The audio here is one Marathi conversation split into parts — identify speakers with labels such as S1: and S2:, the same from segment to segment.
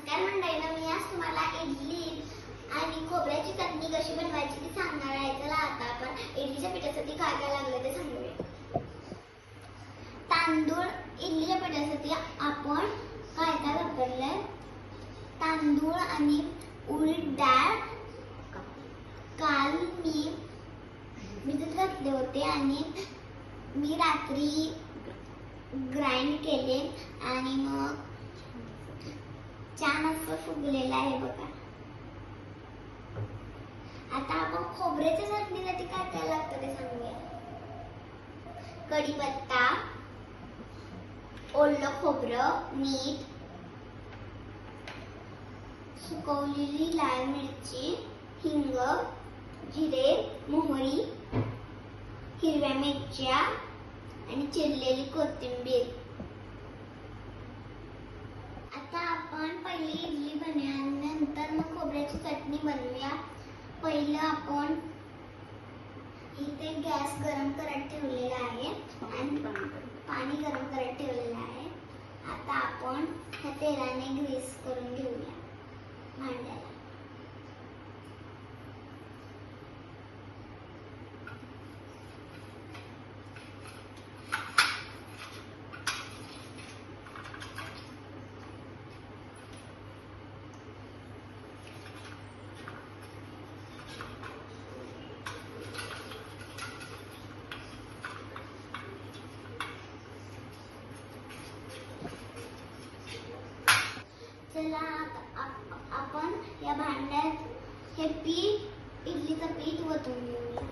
S1: नमस्कार मंडळींनो, मी आज तुम्हाला इडली आणि खोबऱ्याची चटणी कशी बनवायची ती सांगणार आहे. चला आता आपण इडलीच्या पिठासाठी काय काय लागलं ते सांगूया. तांदूळ, इडलीच्या पिठासाठी आपण काय काय वापरलंय, तांदूळ आणि उडीद डाळ काल मी भिजत घातले होते आणि मी रात्री ग्राइंड केले आणि मग छान असं फुगलेलं आहे बघा. आता आपण खोबऱ्याच्या चटणीसाठी काय काय लागतं ते सांगूया. कढीपत्ता, ओलं खोबरं, मीठ, सुकवलेली लाल मिरची, हिंग, जिरे, मोहरी, हिरव्या मिरच्या आणि चिरलेली कोथिंबीर. आता आपण पहिली इडली बनवूया, नंतर मग खोबऱ्याची चटणी बनवूया. पहिलं आपण इथे गॅस गरम करत ठेवलेला आहे आणि पाणी गरम करत ठेवलेलं आहे. आता आपण ह्या तेलाने ग्रीस करून घेऊया भांड्याला. चला आपण या भांड्यात हे पीठ, इडलीचं पीठ ओतून घेऊया.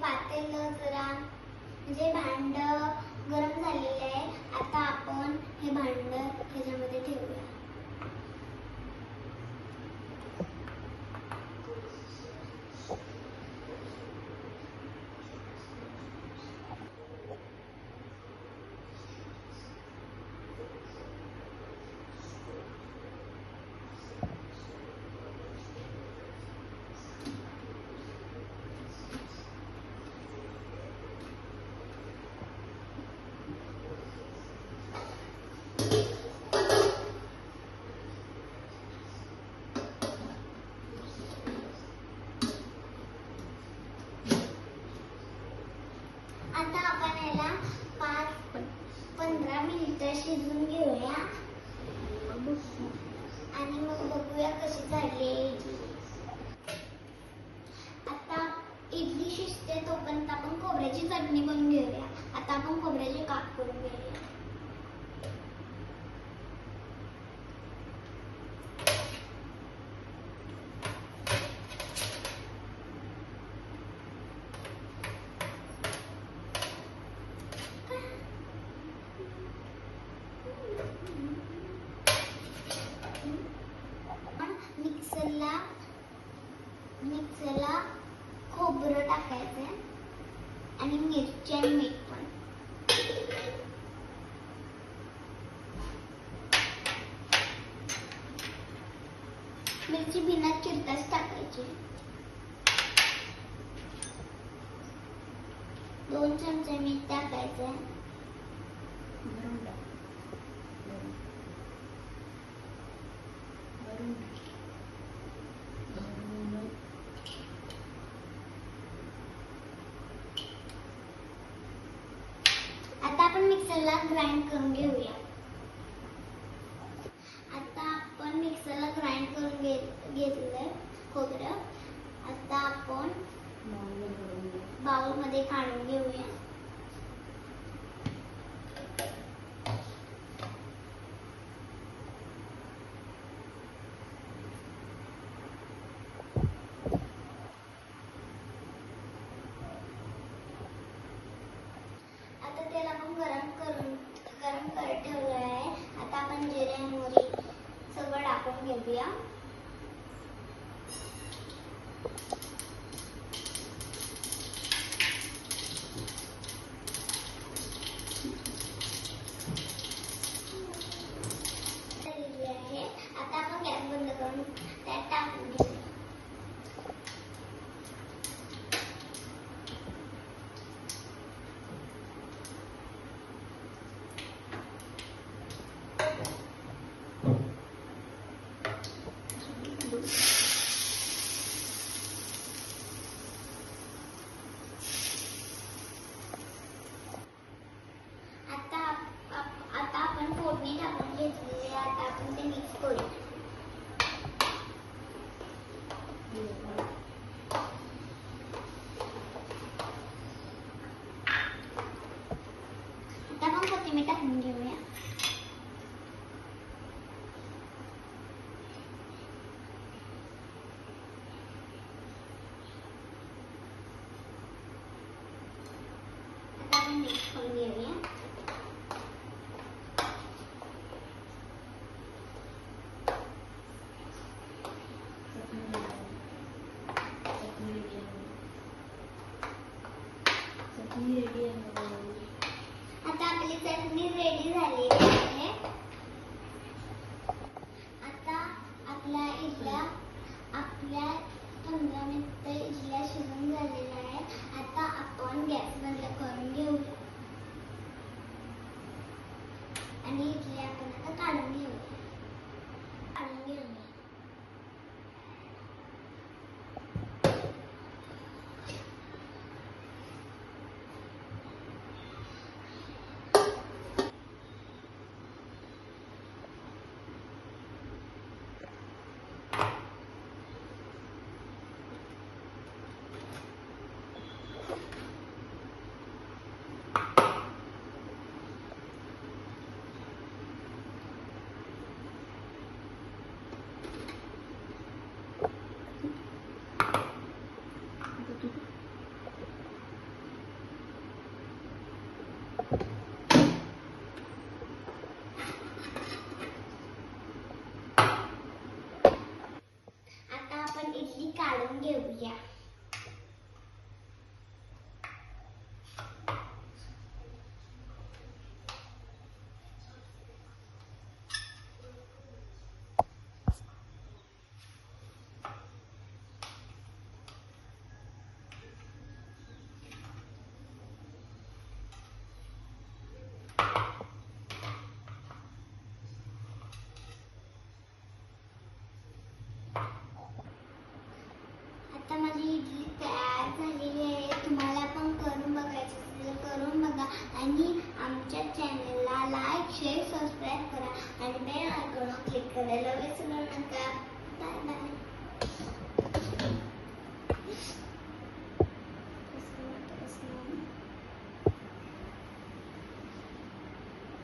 S1: पातेलं जरा म्हणजे भांड गरम झालेलं आहे. आता आपण हे भांड ह्याच्यामध्ये ठेवूया. आता आपण याला 5-15 मिनिटं शिजवून घेऊया आणि मग बघूया कशी झाली इडली. आता इडली शिजते तोपर्यंत आपण खोबऱ्याची चटणी बनवून घेऊया. आता आपण खोबऱ्याचे काप करून घेऊया. मिक्सरला खोबरं टाकायचं आणि मिरची आणि मीठ पण. मिरची बिना चिरताच टाकायची. 2 चमचे मीठ टाकायचं. आता आपण मिक्सरला ग्राइंड करून घेऊया. आता आपण मिक्सरला ग्राइंड करून घेतलंय खोबरं. आता आपण बाउल मध्ये काढून घेऊया. काढून घेऊया. आता आपण गॅस बंद करून त्यात टाकून घेऊया. आता आपण फोडणी टाकून घेतलेली आहे. आता आपण ते मिक्स करूया. आता आपण कोथिंबीर टाकून घेऊया. आता आपण मिक्स करून घेऊया. आता आपली चटणी रेडी झालेली आहे. आता आपल्या 15 मिनिटं इडल्या शिजून झालेल्या आहे. आता आपण गॅस बंद करून घेऊया आणि इडल्या आपण आता काढून घेऊया. आता आपण इडली काढून घेऊया.